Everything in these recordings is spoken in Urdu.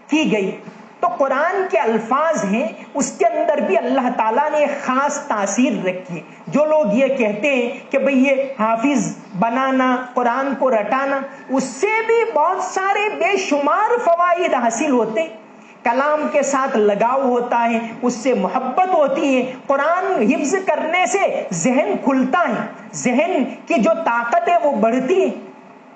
کی گئی. تو قرآن کے الفاظ ہیں اس کے اندر بھی اللہ تعالیٰ نے ایک خاص تاثیر رکھی ہے. جو لوگ یہ کہتے ہیں کہ بھئی یہ حافظ بنانا، قرآن کو رٹانا، اس سے بھی بہت سارے بے شمار فوائد حاصل ہوتے ہیں. کلام کے ساتھ لگاؤ ہوتا ہے، اس سے محبت ہوتی ہے. قرآن حفظ کرنے سے ذہن کھلتا ہے، ذہن کی جو طاقت ہے وہ بڑھتی ہے.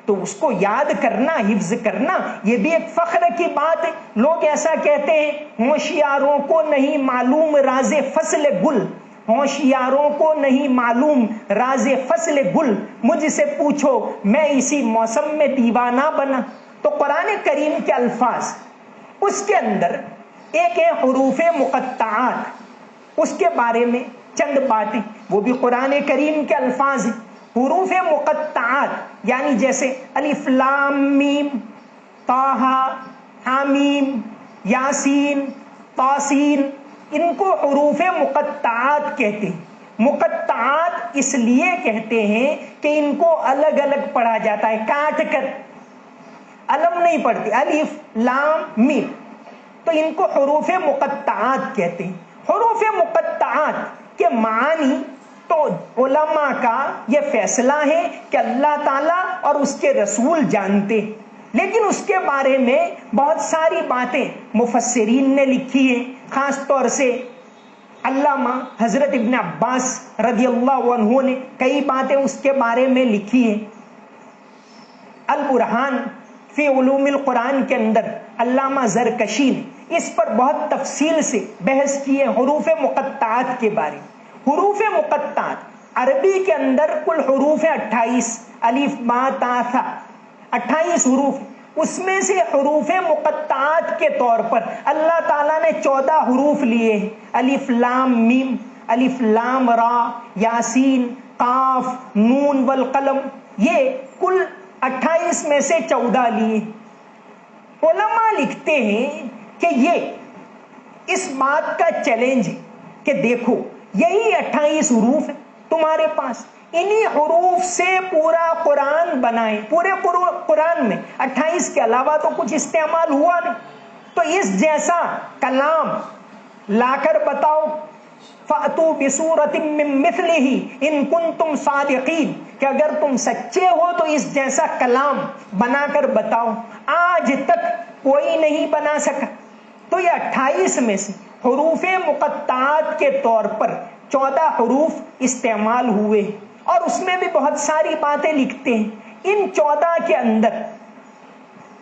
تو اس کو یاد کرنا، حفظ کرنا، یہ بھی ایک فخر کی بات ہے. لوگ ایسا کہتے ہیں ہوشیاروں کو نہیں معلوم راز فصل گل، ہوشیاروں کو نہیں معلوم راز فصل گل، مجھ سے پوچھو میں اسی موسم میں دیوانہ بنا. تو قرآن کریم کے الفاظ، اس کے اندر ایک ہے حروف مقطعات، اس کے بارے میں چند باتیں، وہ بھی قرآن کریم کے الفاظ ہیں. حروف مقطعات یعنی جیسے الف لام میم، طٰ، حامیم، یاسین، طاسین، ان کو حروف مقطعات کہتے ہیں. مقطعات اس لیے کہتے ہیں کہ ان کو الگ الگ پڑھا جاتا ہے، کاٹ کر، علم نہیں پڑھتی، الف لام میم. تو ان کو حروف مقطعات کہتے ہیں. حروف مقطعات کے معنی تو علماء کا یہ فیصلہ ہے کہ اللہ تعالیٰ اور اس کے رسول جانتے، لیکن اس کے بارے میں بہت ساری باتیں مفسرین نے لکھی ہیں. خاص طور سے علامہ حضرت ابن عباس رضی اللہ عنہ نے کئی باتیں اس کے بارے میں لکھی ہیں. البرہان فی علوم القرآن کے اندر علامہ زرکشی نے اس پر بہت تفصیل سے بحث کی ہے حروف مقطعات کے بارے میں. حروف مقطعات عربی کے اندر کل حروف 28، الف با تا ثا، 28 حروف. اس میں سے حروف مقطعات کے طور پر اللہ تعالیٰ نے 14 حروف لیے ہیں. الف لام میم، الف لام را، یاسین، قاف، نون والقلم، یہ کل 28 میں سے 14 لیے. علماء لکھتے ہیں کہ یہ اس بات کا چیلنج ہے کہ دیکھو یہی 28 حروف ہیں تمہارے پاس، انہی حروف سے پورا قرآن بنائیں. پورے قرآن میں 28 کے علاوہ تو کچھ استعمال ہوا نہیں. تو اس جیسا کلام لا کر بتاؤ، فَأْتُوا بِسُورَةٍ مِّن مِّثْلِهِ إِن كُنتُمْ صَادِقِينَ، کہ اگر تم سچے ہو تو اس جیسا کلام بنا کر بتاؤ. آج تک کوئی نہیں بنا سکا. تو یہ 28 میں سے حروف مقطعات کے طور پر 14 حروف استعمال ہوئے، اور اس میں بھی بہت ساری باتیں لکھتے ہیں. ان 14 کے اندر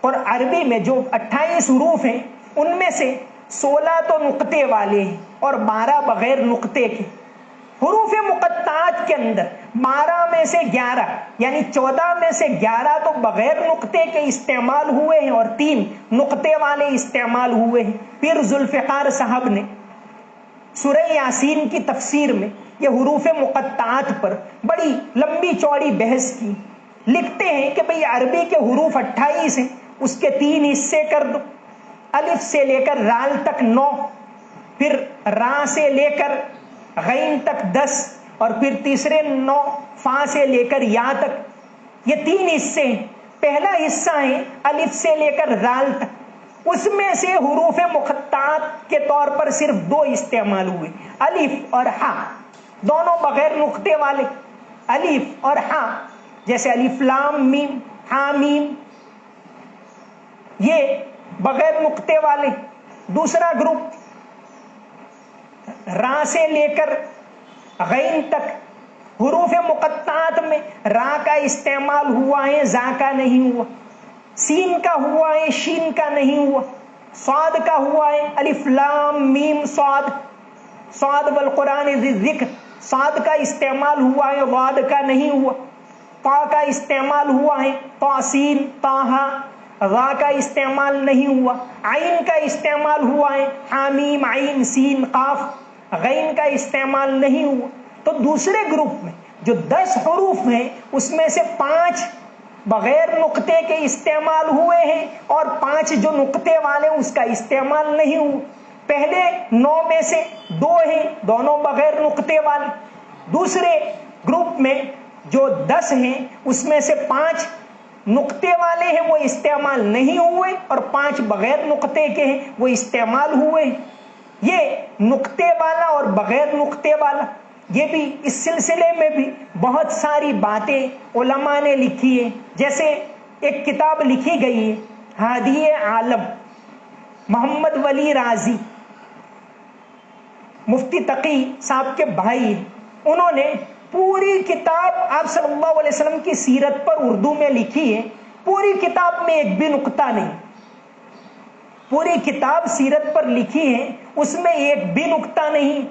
اور عربی میں جو 28 حروف ہیں ان میں سے 16 تو نقطے والے ہیں اور 12 بغیر نقطے کے. حروف مقطعات کے اندر 12 میں سے 11 یعنی 14 میں سے 11 تو بغیر نقطے کے استعمال ہوئے ہیں اور 3 نقطے والے استعمال ہوئے ہیں. پھر ذوالفقار صاحب نے سورہ یاسین کی تفسیر میں یہ حروف مقطعات پر بڑی لمبی چوڑی بحث کی. لکھتے ہیں کہ بھئی عربی کے حروف 28 ہیں، اس کے 3 حصے کر دو. الف سے لے کر رال تک 9، پھر را سے لے کر غین تک 10، اور پھر تیسرے 9 فا سے لے کر یا تک. یہ 3 حصے ہیں. پہلا حصہ ہے الف سے لے کر رال تک، اس میں سے حروف مقطعات کے طور پر صرف 2 استعمال ہوئے، الف اور ہا، دونوں بغیر نقطے والے. الف اور ہا جیسے الف لام میم، ہا میم، یہ بغیر نقطے والے. دوسرا گروپ را سے لے کر غین تک، حروف مقطعات میں را کا استعمال ہوا ہے، زا کا نہیں ہوا. سین کا ہوا ہے، شین کا نہیں ہوا. صاد کا ہوا ہے، الف لام میم صاد، صاد والقرآن ذی الذکر، صاد کا استعمال ہوا ہے، واد کا نہیں ہوا. طا کا استعمال ہوا ہے، طاسین، طٰ. غا کا استعمال نہیں ہوا. عین کا استعمال ہوا ہے، حامیم، عین، سین، قاف. غین کا استعمال نہیں ہوا. تو دوسرے گروپ میں جو 10 حروف ہیں اس میں سے 5 بغیر نقطے کے استعمال ہوئے ہیں اور 5 جو نقطے والے اس کا استعمال نہیں ہوا. پہلے 9 میں سے 2 ہیں، دونوں بغیر نقطے والے. دوسرے گروپ میں جو 10 ہیں اس میں سے 5 نقطے والے ہیں وہ استعمال نہیں ہوئے اور 5 بغیر نقطے کے ہیں وہ استعمال ہوئے. یہ نقطے والا اور بغیر نقطے والا، یہ بھی اس سلسلے میں بھی بہت ساری باتیں علماء نے لکھی ہے. جیسے ایک کتاب لکھی گئی ہے ہادی عالم، محمد ولی رازی، مفتی تقی صاحب کے بھائی، انہوں نے پوری کتاب آپ صلی اللہ علیہ وسلم کی سیرت پر اردو میں لکھی ہے. پوری کتاب میں ایک بھی نقطہ نہیں، پوری کتاب سیرت پر لکھی ہے، اس میں ایک بھی نقطہ نہیں.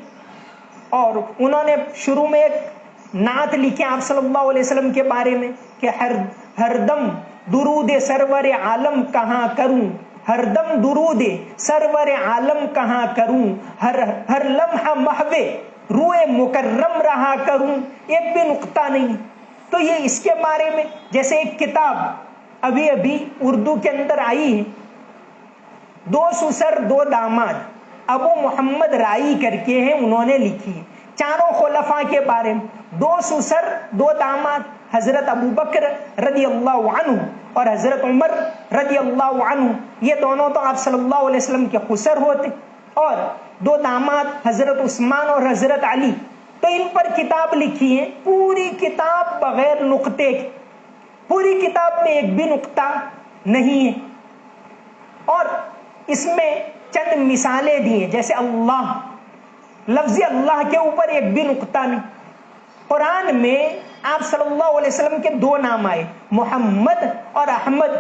اور انہوں نے شروع میں ایک نعت لکھی آپ صلی اللہ علیہ وسلم کے بارے میں کہ ہر دم درود سرور عالم کہاں کروں، ہر دم درود سرور عالم کہاں کروں، ہر لمحہ محو روئے مکرم رہا کروں. ایک بھی نقطہ نہیں. تو یہ اس کے بارے میں جیسے ایک کتاب ابھی اردو کے اندر آئی ہے، 2 سسر 2 داماد، ابو محمد رائی کر کے ہیں، انہوں نے لکھی ہے چاروں خلفاء کے بارے میں. 2 سسر 2 داماد، حضرت ابو بکر رضی اللہ عنہ اور حضرت عمر رضی اللہ عنہ، یہ دونوں تو آپ صلی اللہ علیہ وسلم کے خسر ہوتے، اور 2 داماد حضرت عثمان اور حضرت علی. تو ان پر کتاب لکھی ہے، پوری کتاب بغیر نقطے کی، پوری کتاب میں ایک بھی نقطہ نہیں ہے. اور اس میں چند مثالیں دی ہیں، جیسے اللہ، لفظ اللہ کے اوپر ایک بھی نقطہ نہیں. قرآن میں آپ صلی اللہ علیہ وسلم کے 2 نام آئے، محمد اور احمد،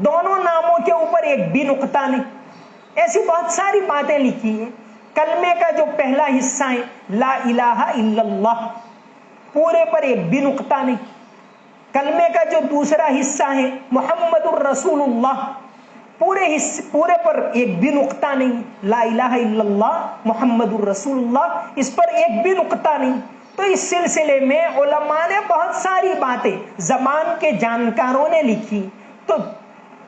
دونوں ناموں کے اوپر ایک بھی نقطہ نہیں. ایسی بہت ساری باتیں لکھی ہیں. کلمے کا جو پہلا حصہ ہے لا الہ الا اللہ، پورے پر ایک بھی نقطہ نہیں. کلمے کا جو دوسرا حصہ ہے محمد الرسول اللہ، پورے پر ایک بھی نقطہ نہیں. لا الہ الا اللہ محمد الرسول اللہ، اس پر ایک بھی نقطہ نہیں. تو اس سلسلے میں علماء نے بہت ساری باتیں زبان کے جانکاروں نے لکھی. تو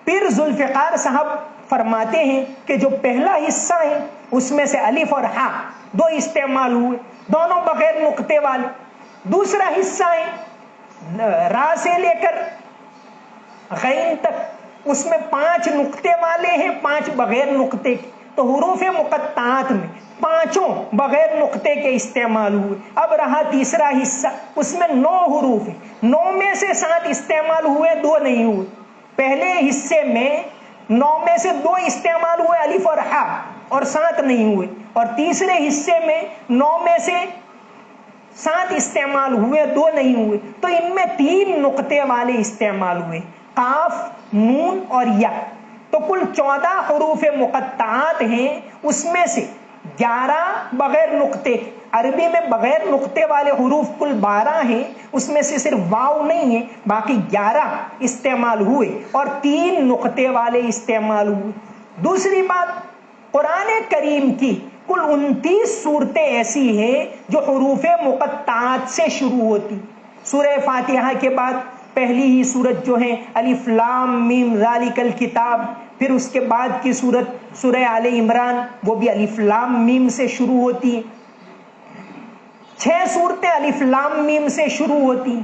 پیر ذوالفقار صاحب فرماتے ہیں کہ جو پہلا حصہ ہے اس میں سے الف اور ہا 2 استعمال ہوئے، دونوں بغیر نقطے والے. دوسرا حصہ ہے را سے لے کر غین تک، اس میں 5 نقطے والے ہیں، 5 بغیر نقطے کے. تو حروف مقطعات میں 5 بغیر نقطے کے استعمال ہوئے. اب رہا تیسرا حصہ، اس میں 9 حروف ہیں، 9 میں سے 7 استعمال ہوئے، 2 نہیں ہوئے. پہلے حصے میں 9 میں سے 2 استعمال ہوئے الف اور ہا، اور 7 نہیں ہوئے. اور تیسرے حصے میں 9 میں سے 7 استعمال ہوئے، 2 نہیں ہوئے. تو ان میں 3 نقطے والے استعمال ہوئے، قاف، نون اور یا. تو کل 14 حروف مقطعات ہیں، اس میں سے 11 بغیر نقطے. عربی میں بغیر نقطے والے حروف کل 12 ہیں، اس میں سے صرف واو نہیں ہے، باقی 11 استعمال ہوئے اور 3 نقطے والے استعمال ہوئے. دوسری بات، قرآن کریم کی کل 29 صورتیں ایسی ہیں جو حروف مقطعات سے شروع ہوتی. سورہ فاتحہ کے بعد پہلی ہی سورت جو ہے الف لام میم ذالک الکتاب، پھر اس کے بعد کی سورت سورہ آل عمران، وہ بھی الف لام میم سے شروع ہوتی ہے. 6 صورتیں الف لام میم سے شروع ہوتی،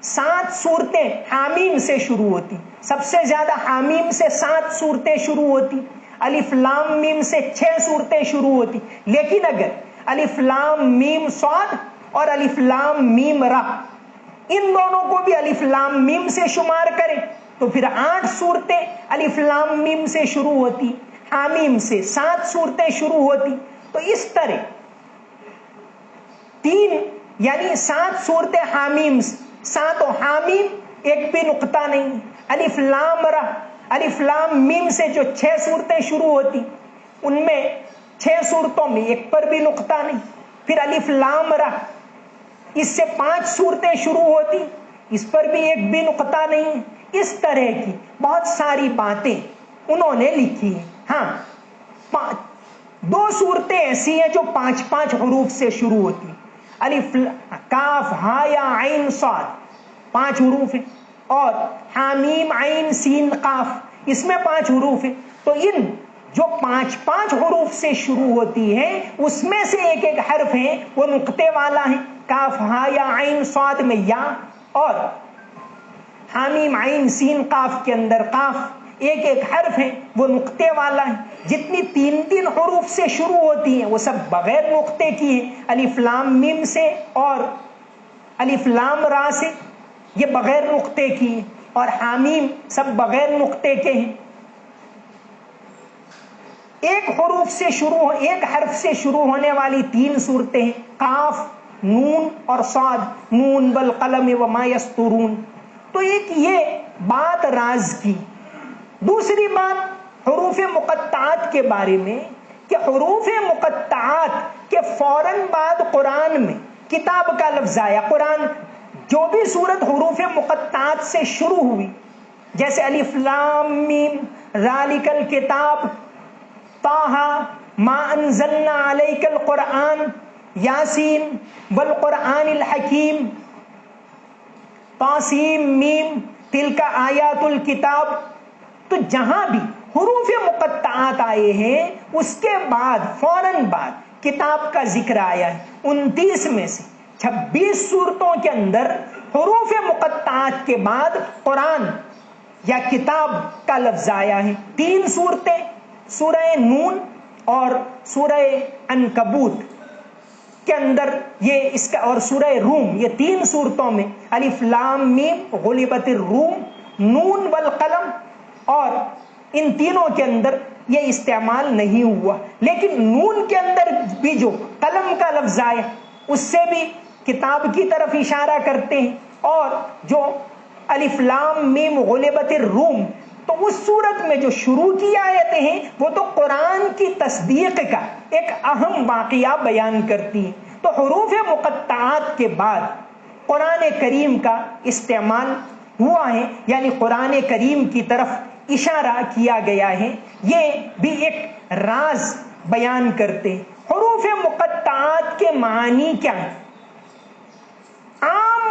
7 صورتیں حامیم سے شروع ہوتی. سب سے زیادہ حامیم سے 7 صورتیں شروع ہوتی، الف لام میم سے 6 صورتیں شروع ہوتی. لیکن اگر الف لام میم صاد اور الف لام میم را، ان دونوں کو بھی الف لام میم سے شمار کریں تو پھر 8 صورتیں الف لام میم سے شروع ہوتی، حامیم سے 7 صورتیں شروع ہوتی. تو اس طرح 3 یعنی 7 صورتیں حامیم سے، 7 حامیم، ایک بھی نقطہ نہیں. الف لام را، الف لام میم سے جو 6 صورتیں شروع ہوتی، ان میں 6 صورتوں میں ایک پر بھی نقطہ نہیں. پھر الف لام را، اس سے 5 صورتیں شروع ہوتی، اس پر بھی ایک بھی نقطہ نہیں. اس طرح کی بہت ساری باتیں انہوں نے لکھی ہیں. ہاں 2 صورتیں ایسی ہیں جو 5 حروف سے شروع ہوتی، الف کاف ہا یا عین صاد 5 حروف ہیں، اور حامیم عین سین قاف، اس میں 5 حروف ہیں. تو ان جو 5 حروف سے شروع ہوتی ہے اس میں سے ایک حرف ہے وہ نقطے والا ہے. کاف ہا یا عین صاد میں یا، اور حامیم عین سین قاف کے اندر قاف ایک ایک حرف ہے وہ نقطے والا ہے. جتنی تین تین حروف سے شروع ہوتی ہیں وہ سب بغیر نقطے کی ہیں. الف لام میم سے اور الف لام را سے یہ بغیر نقطے کی ہیں, اور حامیم سب بغیر نقطے کے ہیں. ایک حرف سے شروع ہونے والی تین صورتیں ہیں, قاف, نون اور صاد, نون والقلم وما یسطرون. تو ایک یہ بات راز کی. دوسری بات حروف مقطعات کے بارے میں کہ حروف مقطعات کے فوراً بعد قرآن میں کتاب کا لفظ آیا. قرآن جو بھی سورت حروف مقطعات سے شروع ہوئی, جیسے الف لام میم ذالک الکتاب, طٰہٰ ما انزلنا علیک القرآن, یاسین والقرآن الحکیم, طاسیم میم تلک آیات الکتاب. تو جہاں بھی حروف مقطعات آئے ہیں اس کے بعد فوراً بعد کتاب کا ذکر آیا ہے. 29 میں سے 26 صورتوں کے اندر حروف مقطعات کے بعد قرآن یا کتاب کا لفظ آیا ہے. 3 صورتیں سورہ نون اور سورہ عنکبوت کے اندر یہ اس کا, اور سورہ روم, یہ 3 صورتوں میں الف لام میم غلبت الروم, نون والقلم, اور ان تینوں کے اندر یہ استعمال نہیں ہوا. لیکن نون کے اندر بھی جو قلم کا لفظ آیا اس سے بھی کتاب کی طرف اشارہ کرتے ہیں. اور جو الف لام میم غلبت الروم, تو اس صورت میں جو شروع کی آیتیں ہیں وہ تو قرآن کی تصدیق کا ایک اہم واقعہ بیان کرتی ہیں. تو حروف مقطعات کے بعد قرآن کریم کا استعمال ہوا ہے, یعنی قرآن کریم کی طرف اشارہ کیا گیا ہے. یہ بھی ایک راز بیان کرتے ہیں. حروف مقطعات کے معنی کیا ہیں؟ عام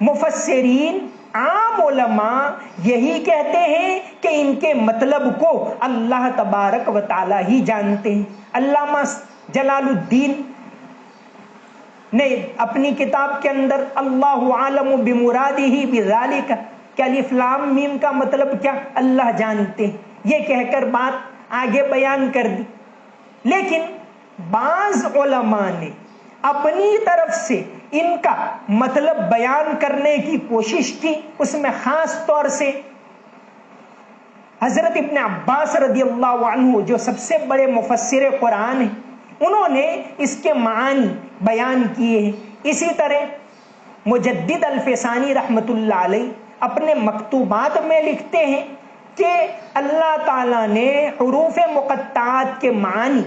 مفسرین, عام علماء یہی کہتے ہیں کہ ان کے مطلب کو اللہ تبارک و تعالی ہی جانتے ہیں. علامہ جلال الدین نے اپنی کتاب کے اندر اللہ عالم بمرادہ بذالک کہ الف لام میم کا مطلب کیا اللہ جانتے ہیں, یہ کہہ کر بات آگے بیان کر دی. لیکن بعض علماء نے اپنی طرف سے ان کا مطلب بیان کرنے کی کوشش کی. اس میں خاص طور سے حضرت ابن عباس رضی اللہ عنہ جو سب سے بڑے مفسر قرآن ہیں, انہوں نے اس کے معنی بیان کیے ہیں. اسی طرح مجدد الفسانی رحمت اللہ علیہ اپنے مکتوبات میں لکھتے ہیں کہ اللہ تعالیٰ نے حروف مقطعات کے معنی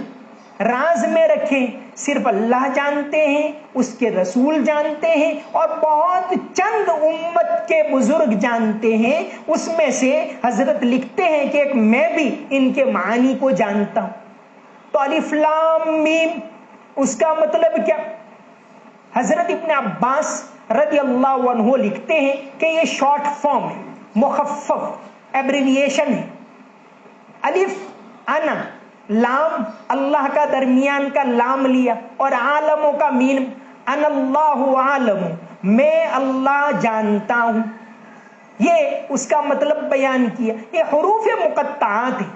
راز میں رکھے, صرف اللہ جانتے ہیں, اس کے رسول جانتے ہیں, اور بہت چند امت کے بزرگ جانتے ہیں. اس میں سے حضرت لکھتے ہیں کہ ایک میں بھی ان کے معنی کو جانتا ہوں. تو الف لام میم اس کا مطلب کیا؟ حضرت ابن عباس رضی اللہ عنہ لکھتے ہیں کہ یہ شارٹ فارم ہے, مخفف ایبریویشن ہے. الف انا, لام اللہ کا درمیان کا لام لیا, اور عالموں کا مین ان اللہ عالم, میں اللہ جانتا ہوں. یہ اس کا مطلب بیان کیا. یہ حروف مقطعات ہیں.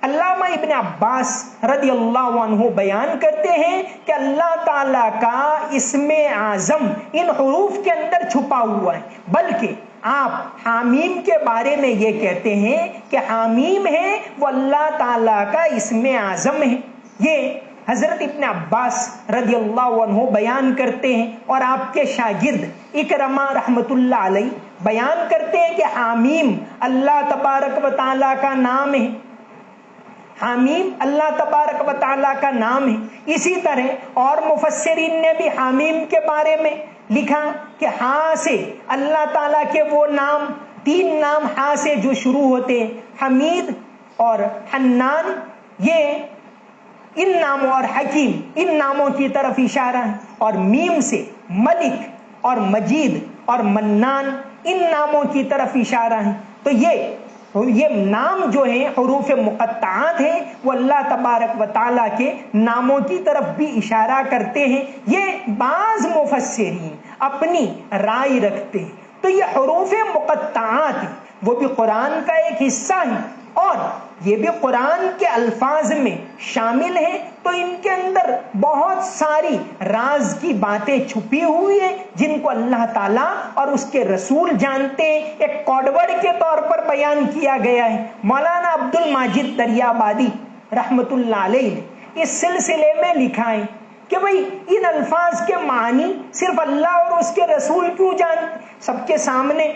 علامہ ابن عباس رضی اللہ عنہ بیان کرتے ہیں کہ اللہ تعالیٰ کا اسم اعظم ان حروف کے اندر چھپا ہوا ہے. بلکہ آپ حامیم کے بارے میں یہ کہتے ہیں کہ حامیم ہے وہ اللہ تعالیٰ کا اسم اعظم ہے. یہ حضرت ابن عباس رضی اللہ عنہ بیان کرتے ہیں. اور آپ کے شاگرد اکرمہ رحمت اللہ علیہ بیان کرتے ہیں کہ حامیم اللہ تبارک و تعالیٰ کا نام ہے. حامیم اللہ تبارک و تعالیٰ کا نام ہے. اسی طرح اور مفسرین نے بھی حامیم کے بارے میں لکھا کہ ہاں سے اللہ تعالیٰ کے وہ نام, 3 نام ہاں سے جو شروع ہوتے ہیں, حمید اور حنان, یہ ان ناموں, اور حکیم, ان ناموں کی طرف اشارہ ہے. اور میم سے ملک اور مجید اور منان, ان ناموں کی طرف اشارہ ہے. تو یہ نام جو ہیں حروف مقطعات ہیں وہ اللہ تبارک و تعالیٰ کے ناموں کی طرف بھی اشارہ کرتے ہیں. یہ بعض مفسرین اپنی رائے رکھتے ہیں. تو یہ حروف مقطعات وہ بھی قرآن کا ایک حصہ ہے اور یہ بھی قرآن کے الفاظ میں شامل ہیں، تو ان کے اندر بہت ساری راز کی باتیں چھپی ہوئی ہیں جن کو اللہ تعالیٰ اور اس کے رسول جانتے ہیں، ایک کوڈ ورڈ کے طور پر بیان کیا گیا ہے۔ مولانا عبد الماجد دریابادی رحمت اللہ علیہ نے اس سلسلے میں لکھا ہے کہ بھئی ان الفاظ کے معنی صرف اللہ اور اس کے رسول کیوں جانتے، سب کے سامنے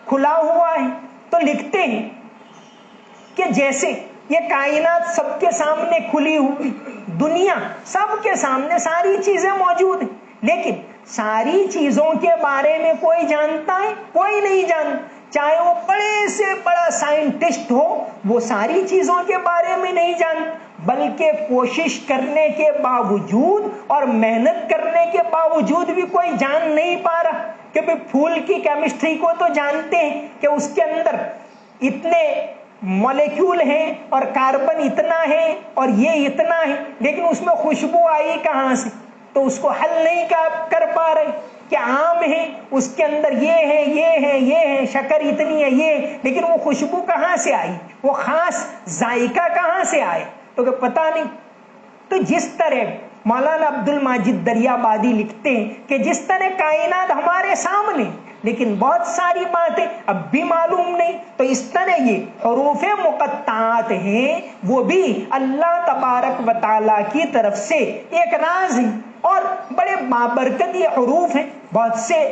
کھلا ہوا ہے۔ تو لکھتے ہیں کہ جیسے یہ کائنات سب کے سامنے کھلی ہوئی، دنیا سب کے سامنے ساری چیزیں موجود ہیں، لیکن ساری چیزوں کے بارے میں کوئی جانتا ہے؟ کوئی نہیں جانتا، چاہے وہ بڑے سے بڑا سائنٹسٹ ہو، وہ ساری چیزوں کے بارے میں نہیں جانتا، بلکہ کوشش کرنے کے باوجود اور محنت کرنے کے باوجود بھی کوئی جان نہیں پا رہا کہ پھول کی کیمسٹری کو تو جانتے ہیں کہ اس کے اندر اتنے مالیکول ہیں اور کاربن اتنا ہے اور یہ اتنا ہے، لیکن اس میں خوشبو آئی کہاں سے؟ تو اس کو حل نہیں کر پا رہے کہ آم ہے اس کے اندر یہ ہے یہ ہے یہ ہے، شکر اتنی ہے یہ، لیکن وہ خوشبو کہاں سے آئی، وہ خاص ذائقہ کہاں سے آئے؟ تو کہ پتہ نہیں۔ تو جس طرح مولانا عبد الماجد دریابادی لکھتے ہیں کہ جس طرح کائنات ہمارے سامنے لیکن بہت ساری باتیں اب بھی معلوم نہیں، تو اس طرح یہ حروف مقطعات ہیں وہ بھی اللہ تبارک و تعالیٰ کی طرف سے ایک راز ہے اور بڑے بابرکت یہ حروف ہیں۔ بہت سے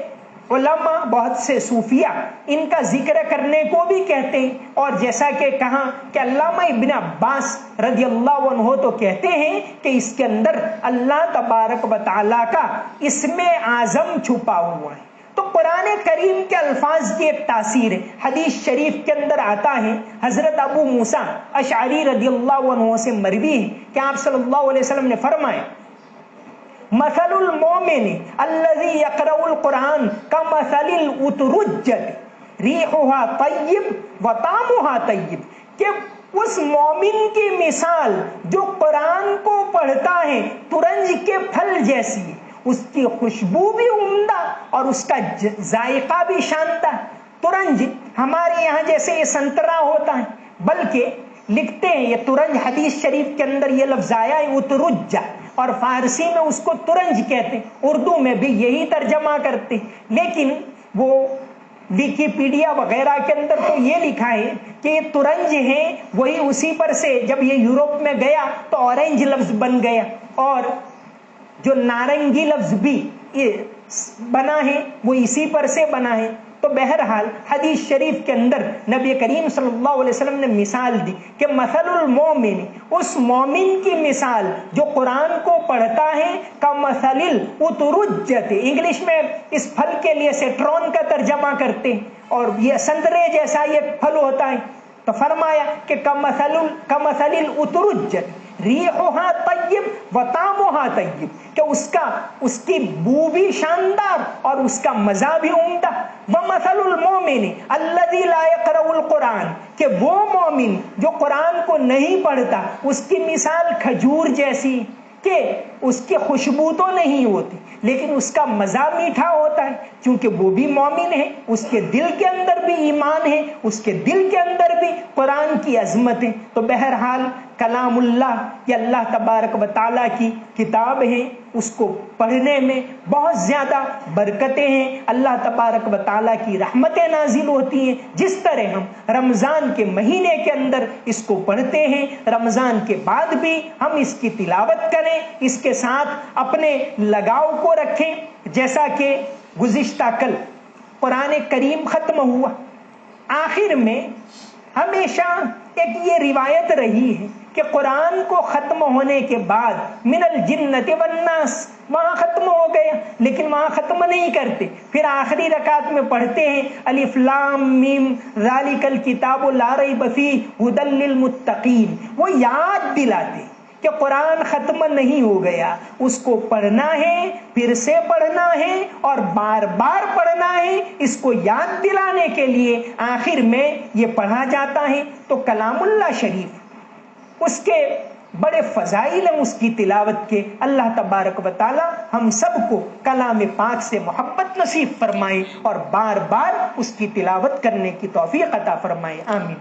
علماء، بہت سے صوفیہ ان کا ذکر کرنے کو بھی کہتے ہیں، اور جیسا کہ کہا کہ علامہ ابن عباس رضی اللہ عنہ تو کہتے ہیں کہ اس کے اندر اللہ تبارک و تعالیٰ کا اسم اعظم چھپا ہوا ہے۔ تو قرآن کریم کے الفاظ کی ایک تاثیر ہے۔ حدیث شریف کے اندر آتا ہے، حضرت ابو موسیٰ اشعری رضی اللہ عنہ سے مروی ہے کہ آپ صلی اللہ علیہ وسلم نے فرمایا مثل المومن الذي يقرأ القرآن كمثل الأترجة ريحها طيب وطعمها طيب، کہ اس مومن کی مثال جو قرآن کو پڑھتا ہے ترنج کے پھل جیسی ہے، اس کی خوشبو بھی عمدہ اور اس کا ذائقہ بھی شاندار۔ ترنج ہمارے یہاں جیسے یہ سنترا ہوتا ہے، بلکہ لکھتے ہیں یہ ترنج، حدیث شریف کے اندر یہ لفظ آیا ہے اترجہ، اور فارسی میں اس کو ترنج کہتے ہیں، اردو میں بھی یہی ترجمہ کرتے ہیں، لیکن وہ ویکیپیڈیا وغیرہ کے اندر تو یہ لکھا ہے کہ یہ ترنج ہیں، وہی اسی پر سے جب یہ یورپ میں گیا تو اورنج لفظ بن گیا، اور جو نارنگی لفظ بھی بنا ہے وہ اسی پر سے بنا ہے۔ تو بہرحال حدیث شریف کے اندر نبی کریم صلی اللہ علیہ وسلم نے مثال دی کہ مثل المومن، اس مومن کی مثال جو قرآن کو پڑھتا ہے، کا مثل الاترجت، انگلش میں اس پھل کے لیے سٹرون کا ترجمہ کرتے ہیں، اور یہ سنترے جیسا یہ پھل ہوتا ہے، تو فرمایا کہ کمثل الاترجت ریحها طیب وطعمها طیب، کہ اس کی بو بھی شاندار اور اس کا مزہ بھی عمدہ۔ ومثل المومن الذی لا یقرأ القرآن، کہ وہ مومن جو قرآن کو نہیں پڑھتا اس کی مثال کھجور جیسی، کہ اس کی خوشبو تو نہیں ہوتی لیکن اس کا مزہ میٹھا ہوتا ہے، کیونکہ وہ بھی مومن ہے، اس کے دل کے اندر بھی ایمان ہے، اس کے دل کے اندر بھی قرآن کی عظمت ہے۔ تو بہرحال کلام اللہ یہ اللہ تبارک و تعالیٰ کی کتاب ہے، اس کو پڑھنے میں بہت زیادہ برکتیں ہیں، اللہ تبارک و تعالیٰ کی رحمتیں نازل ہوتی ہیں۔ جس طرح ہم رمضان کے مہینے کے اندر اس کو پڑھتے ہیں، رمضان کے بعد بھی ہم اس کی تلاوت کریں، اس کے ساتھ اپنے لگاؤ کو رکھیں۔ جیسا کہ گزشتہ کل قرآن کریم ختم ہوا، آخر میں ہمیشہ ایک یہ روایت رہی ہے کہ قرآن کو ختم ہونے کے بعد من الجنت والناس، وہاں ختم ہو گیا لیکن وہاں ختم نہیں کرتے، پھر آخری رکعت میں پڑھتے ہیں الف لام میم ذالک الکتاب لا ریب فیہ ھدی للمتقین، وہ یاد دلاتے کہ قرآن ختم نہیں ہو گیا، اس کو پڑھنا ہے، پھر سے پڑھنا ہے اور بار بار پڑھنا ہے، اس کو یاد دلانے کے لیے آخر میں یہ پڑھا جاتا ہے۔ تو کلام اللہ شریف اس کے بڑے فضائل ہیں اس کی تلاوت کے. اللہ تبارک و تعالی ہم سب کو کلام پاک سے محبت نصیب فرمائے اور بار بار اس کی تلاوت کرنے کی توفیق عطا فرمائے. آمین.